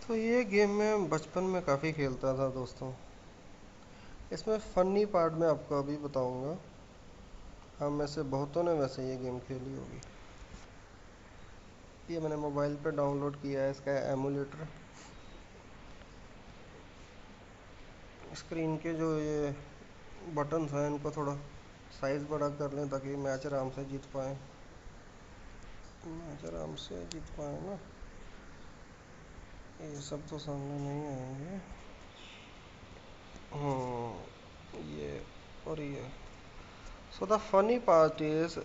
तो ये गेम मैं बचपन में काफ़ी खेलता था दोस्तों। इसमें फ़नी पार्ट मैं आपको अभी बताऊंगा। हम में से बहुतों ने वैसे ये गेम खेली होगी। ये मैंने मोबाइल पे डाउनलोड किया है इसका एमुलेटर। स्क्रीन के जो ये बटन्स हैं इनको थोड़ा साइज़ बड़ा कर लें ताकि मैच आराम से जीत पाएँ। मैच आराम से जीत पाएँ ना। ये सब तो सामने नहीं आएंगे। ये और ये। So the funny part is,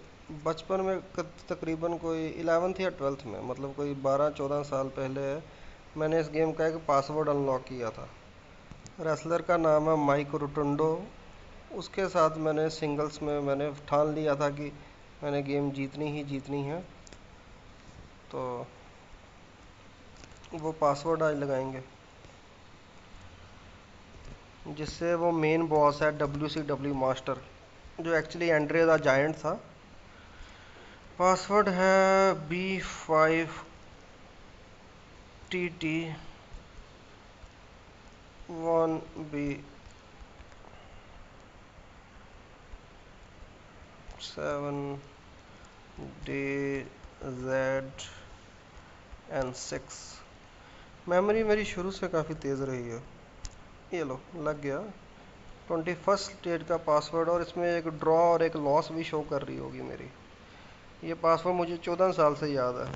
बचपन में तकरीबन कोई 11th या 12th में, मतलब कोई 12-14 साल पहले मैंने इस गेम का एक पासवर्ड अनलॉक किया था। रेसलर का नाम है माइक रोटुंडो। उसके साथ मैंने सिंगल्स में मैंने ठान लिया था कि मैंने गेम जीतनी ही जीतनी है। तो वो पासवर्ड आज लगाएंगे जिससे वो मेन बॉस है WCW मास्टर, जो एक्चुअली एंड्रे द जायंट था। पासवर्ड है B5T1B7DZN6। मेमोरी मेरी शुरू से काफ़ी तेज़ रही है। ये लो, लग गया। 21st स्टेट का पासवर्ड, और इसमें एक ड्रॉ और एक लॉस भी शो कर रही होगी मेरी। ये पासवर्ड मुझे 14 साल से याद है।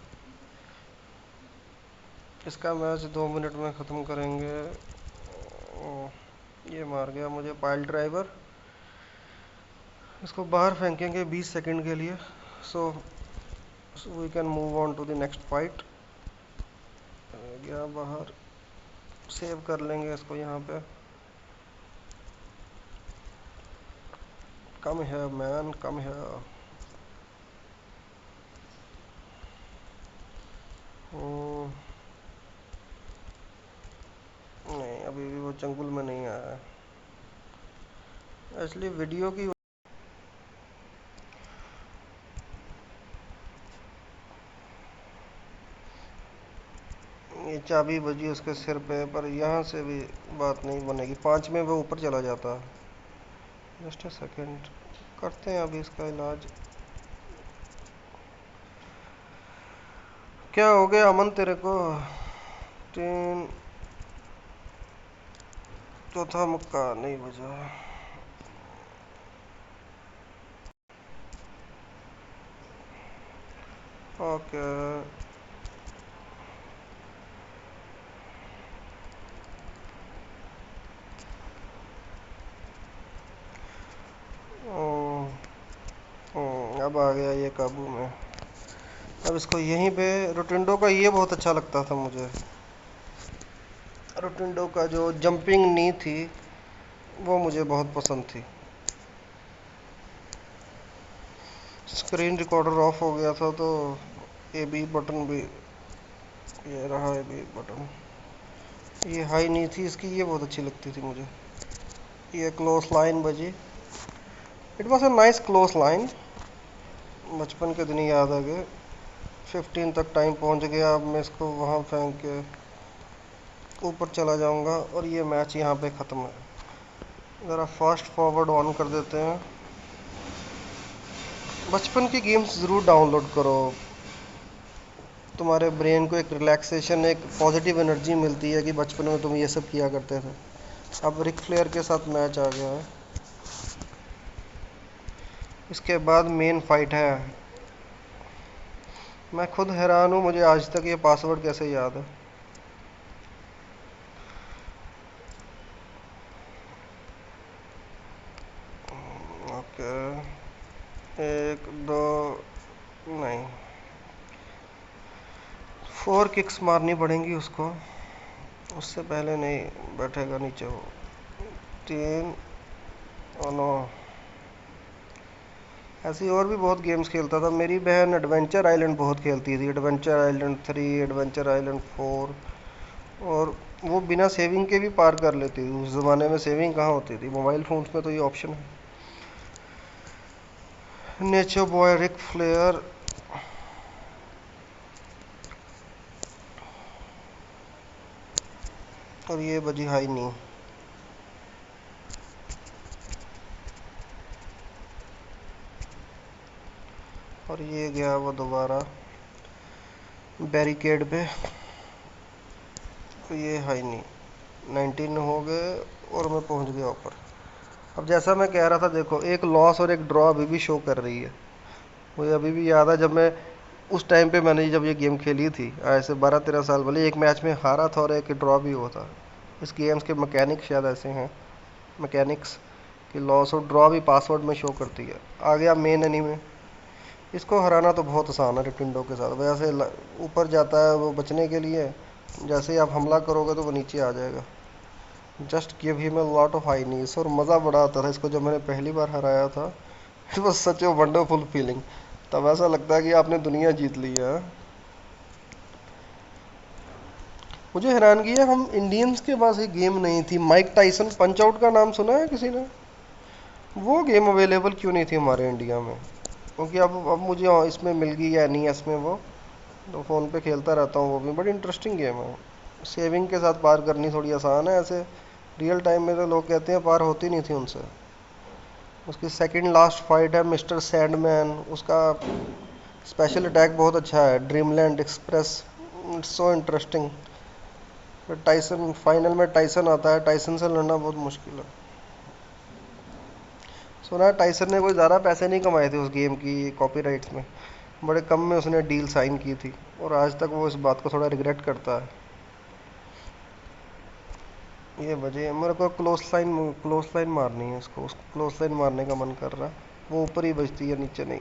इसका मैच 2 मिनट में ख़त्म करेंगे। ये मार गया मुझे पाइल ड्राइवर। इसको बाहर फेंकेंगे 20 सेकंड के लिए। So we can move on to the next fight. गया बाहर। सेव कर लेंगे इसको यहाँ पे। कम है मैन, कम है। नहीं, अभी भी वो चंगुल में नहीं आया है। एक्चुअली वीडियो की ये चाबी बजी उसके सिर पे, पर यहाँ से भी बात नहीं बनेगी। 5 में वो ऊपर चला जाता। जस्ट अ सेकेंड, करते हैं अभी इसका इलाज। क्या हो गया अमन तेरे को? 3, चौथा मुक्का नहीं बजा। ओके। अब आ गया ये काबू में। अब इसको यहीं पे, रोटिंडो का ये बहुत अच्छा लगता था मुझे। रोटिंडो का जो जंपिंग नी थी वो मुझे बहुत पसंद थी। स्क्रीन रिकॉर्डर ऑफ हो गया था तो ए बी बटन भी, ये रहा ए बी बटन। ये हाई नी थी इसकी, ये बहुत अच्छी लगती थी मुझे। ये क्लोज लाइन बजी। It was a nice close line. बचपन के दिन याद आ गए। 15 तक टाइम पहुंच गया। अब मैं इसको वहाँ फेंक के ऊपर चला जाऊंगा और ये मैच यहाँ पे ख़त्म है। ज़रा फास्ट फॉरवर्ड ऑन कर देते हैं। बचपन की गेम्स ज़रूर डाउनलोड करो। तुम्हारे ब्रेन को एक रिलैक्सेशन, एक पॉजिटिव एनर्जी मिलती है कि बचपन में तुम ये सब किया करते थे। अब रिक फ्लेयर के साथ मैच आ गया है। इसके बाद मेन फाइट है। मैं खुद हैरान हूँ, मुझे आज तक ये पासवर्ड कैसे याद है। ओके, 1 2, नहीं, 4 किक्स मारनी पड़ेंगी उसको। उससे पहले नहीं बैठेगा नीचे वो। 3। Oh no. ऐसी और भी बहुत गेम्स खेलता था। मेरी बहन एडवेंचर आइलैंड बहुत खेलती थी। Adventure island 3, adventure island 4। और वो बिना सेविंग के भी पार कर लेती थी। उस ज़माने में सेविंग कहाँ होती थी, मोबाइल फ़ोन्स में तो ये ऑप्शन है। Nature boy Ric Flair. और ये बजी हाई नहीं। और ये गया वो दोबारा बैरिकेड पे। तो ये हाई नहीं, 19 हो गए और मैं पहुंच गया ऊपर। अब जैसा मैं कह रहा था, देखो एक लॉस और एक ड्रॉ अभी भी शो कर रही है। मुझे अभी भी याद है, जब मैं उस टाइम पे मैंने जब ये गेम खेली थी, आज से 12-13 साल पहले, एक मैच में हारा था और एक ड्रॉ भी हुआ था। इस गेम्स के मैकेनिक शायद ऐसे हैं, मैकेनिक्स, कि लॉस और ड्रॉ भी पासवर्ड में शो करती है। आ गया मेन एनीमे। इसको हराना तो बहुत आसान है रिटिंडो के साथ। वैसे ऊपर जाता है वो बचने के लिए, जैसे ही आप हमला करोगे तो वो नीचे आ जाएगा। Just give him a lot of high knees. और मज़ा बड़ा आता था इसको जब मैंने पहली बार हराया था। It was such a wonderful feeling. तब ऐसा लगता है कि आपने दुनिया जीत ली है। मुझे हैरानगी है, हम इंडियंस के पास ये गेम नहीं थी। माइक टाइसन पंच आउट का नाम सुना है किसी ने? वो गेम अवेलेबल क्यों नहीं थी हमारे इंडिया में? क्योंकि अब मुझे इसमें मिल गई है NES में वो, तो फ़ोन पे खेलता रहता हूँ। वो भी बड़ी इंटरेस्टिंग गेम है। सेविंग के साथ पार करनी थोड़ी आसान है। ऐसे रियल टाइम में तो लोग कहते हैं पार होती नहीं थी उनसे। उसकी सेकंड लास्ट फाइट है मिस्टर सैंडमैन। उसका स्पेशल अटैक बहुत अच्छा है, dreamland express. It's so interesting. फिर टाइसन, फाइनल में टाइसन आता है। टाइसन से लड़ना बहुत मुश्किल है। सुना है टाइसन ने कोई ज़्यादा पैसे नहीं कमाए थे उस गेम की कॉपीराइट्स में। बड़े कम में उसने डील साइन की थी, और आज तक वो इस बात को थोड़ा रिग्रेट करता है। ये वजह है। मेरे को क्लोज लाइन मारनी है इसको। उसको क्लोज लाइन मारने का मन कर रहा है। वो ऊपर ही बजती है, नीचे नहीं।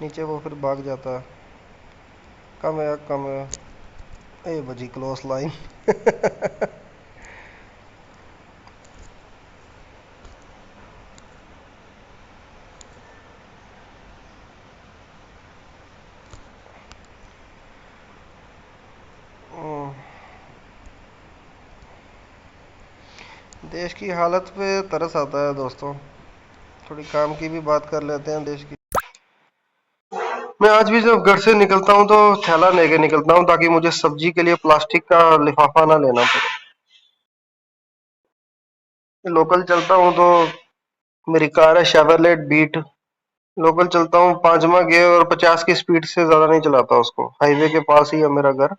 नीचे वो फिर भाग जाता है। कम है, कम है। ए बजी क्लोज लाइन। देश की हालत पे तरस आता है दोस्तों। थोड़ी काम की भी बात कर लेते हैं देश की। मैं आज भी जब घर से निकलता हूँ तो थैला लेके निकलता हूँ, ताकि मुझे सब्जी के लिए प्लास्टिक का लिफाफा ना लेना पड़े। लोकल चलता हूँ तो मेरी कार है शेवरलेट बीट। लोकल चलता हूँ, पांचवा गियर और 50 की स्पीड से ज्यादा नहीं चलाता उसको। हाईवे के पास ही है मेरा घर।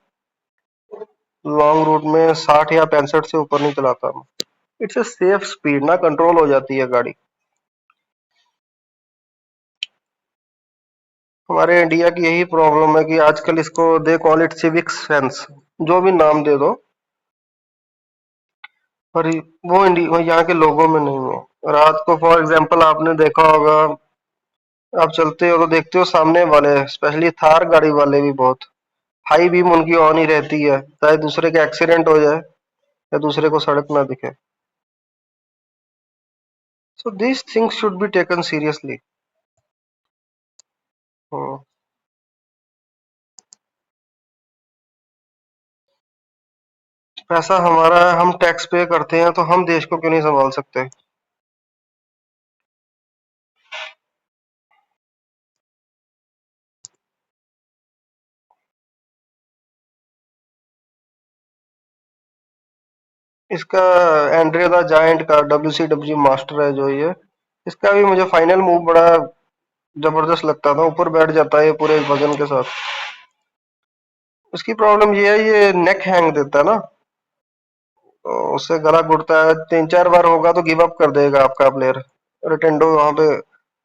लॉन्ग रूट में 60 या 65 से ऊपर नहीं चलाता मैं। इट्स अ सेफ स्पीड ना, कंट्रोल हो जाती है गाड़ी। हमारे इंडिया की यही प्रॉब्लम है कि आजकल इसको they call it civic sense, जो भी नाम दे दो, पर वो इंडिया यहाँ के लोगों में नहीं है। रात को फॉर एग्जांपल आपने देखा होगा, आप चलते हो तो देखते हो सामने वाले, स्पेशली थार गाड़ी वाले भी बहुत हाई बीम उनकी ऑन ही रहती है, चाहे दूसरे के एक्सीडेंट हो जाए या दूसरे को सड़क ना दिखे। So this things should be taken seriously. पैसा हमारा है, हम टैक्स पे करते हैं, तो हम देश को क्यों नहीं संभाल सकते? इसका एंड्रे द जायंट का WCW मास्टर है जो ये, इसका भी मुझे फाइनल मूव बड़ा जबरदस्त लगता था। ऊपर बैठ जाता है ये पूरे वजन के साथ। उसकी प्रॉब्लम ये है, ये नेक हैंग देता है ना, तो उससे गला घुटता है। 3-4 बार होगा तो गिव अप कर देगा आपका प्लेयर। रोटेंडो वहां पे,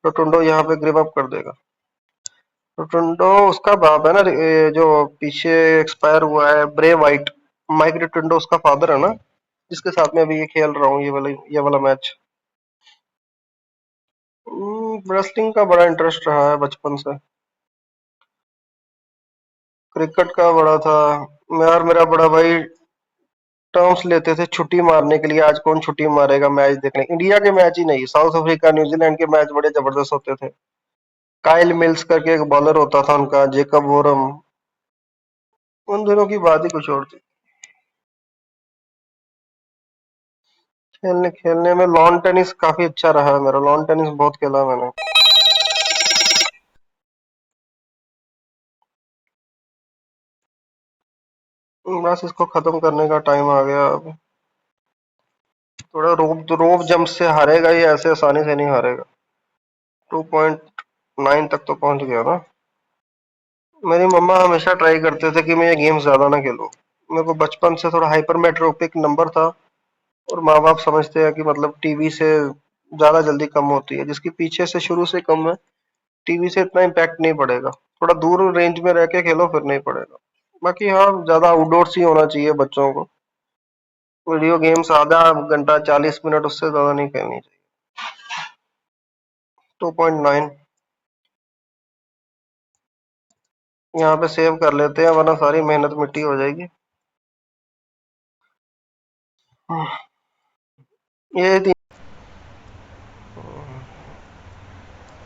रोटुंडो यहाँ पे गिव अप कर देगा। रोटुंडो उसका बाप है ना, ये जो पीछे एक्सपायर हुआ है, ब्रे वाइट। माइक रोटुंडो उसका फादर है ना, जिसके साथ में अभी ये खेल रहा हूँ, ये वाला मैच। रेसलिंग का बड़ा इंटरेस्ट रहा है बचपन से। क्रिकेट का बड़ा था। मैं और मेरा बड़ा भाई टर्म्स लेते थे छुट्टी मारने के लिए। आज कौन छुट्टी मारेगा मैच देखने? इंडिया के मैच ही नहीं, साउथ अफ्रीका न्यूजीलैंड के मैच बड़े जबरदस्त होते थे। काइल मिल्स करके एक बॉलर होता था उनका, जेकब वोरम। उन दिनों की बात ही कुछ और थी। खेलने खेलने में लॉन टेनिस काफी अच्छा रहा है मेरा। लॉन टेनिस बहुत खेला मैंने। बस इसको खत्म करने का टाइम आ गया अब। थोड़ा रोब जंप से हारेगा, ये ऐसे आसानी से नहीं हारेगा। 2.9 तक तो पहुंच गया ना। मेरी मम्मा हमेशा ट्राई करते थे कि मैं ये गेम ज्यादा ना खेलूं। मेरे को बचपन से थोड़ा हाइपरमेट्रोपिक नंबर था, और माँ बाप समझते हैं कि मतलब टीवी से ज्यादा जल्दी कम होती है, जिसकी पीछे से शुरू से कम है, टीवी से इतना इम्पैक्ट नहीं पड़ेगा। थोड़ा दूर रेंज में रह के खेलो फिर नहीं पड़ेगा। बाकी हाँ, ज्यादा आउटडोर्स ही होना चाहिए बच्चों को। वीडियो गेम्स आधा घंटा 40 मिनट, उससे ज्यादा नहीं खेलनी चाहिए। 2.9। यहाँ पे सेव कर लेते हैं, वरना सारी मेहनत मिट्टी हो जाएगी। ये थी।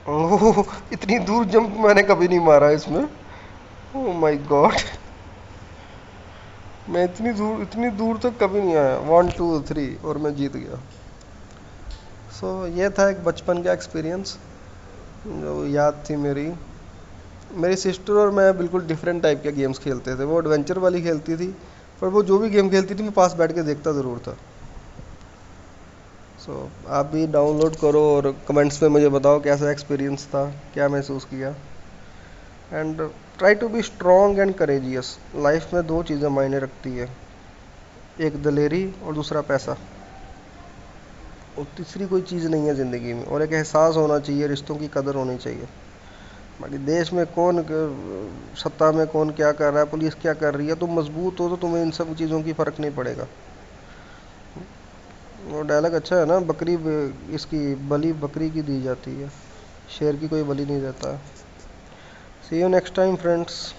ओह, इतनी दूर जंप मैंने कभी नहीं मारा इसमें। Oh my God. मैं इतनी दूर तक कभी नहीं आया। 1 2 3 और मैं जीत गया। ये था एक बचपन का एक्सपीरियंस जो याद थी मेरी। मेरी सिस्टर और मैं बिल्कुल डिफरेंट टाइप के गेम्स खेलते थे। वो एडवेंचर वाली खेलती थी, पर वो जो भी गेम खेलती थी मैं पास बैठ के देखता ज़रूर था। आप भी डाउनलोड करो और कमेंट्स में मुझे बताओ कैसा एक्सपीरियंस था, क्या महसूस किया। And try to be strong and courageous. Life में दो चीज़ें मायने रखती है, एक दिलेरी और दूसरा पैसा। और तीसरी कोई चीज़ नहीं है ज़िंदगी में। और एक एहसास होना चाहिए, रिश्तों की कदर होनी चाहिए। बाकी देश में कौन सत्ता में कौन क्या कर रहा है, पुलिस क्या कर रही है, तुम मजबूत हो तो तुम्हें इन सब चीज़ों की फ़र्क नहीं पड़ेगा। वो डायलॉग अच्छा है ना, इसकी बलि बकरी की दी जाती है, शेर की कोई बलि नहीं देता। सी यू नेक्स्ट टाइम फ्रेंड्स।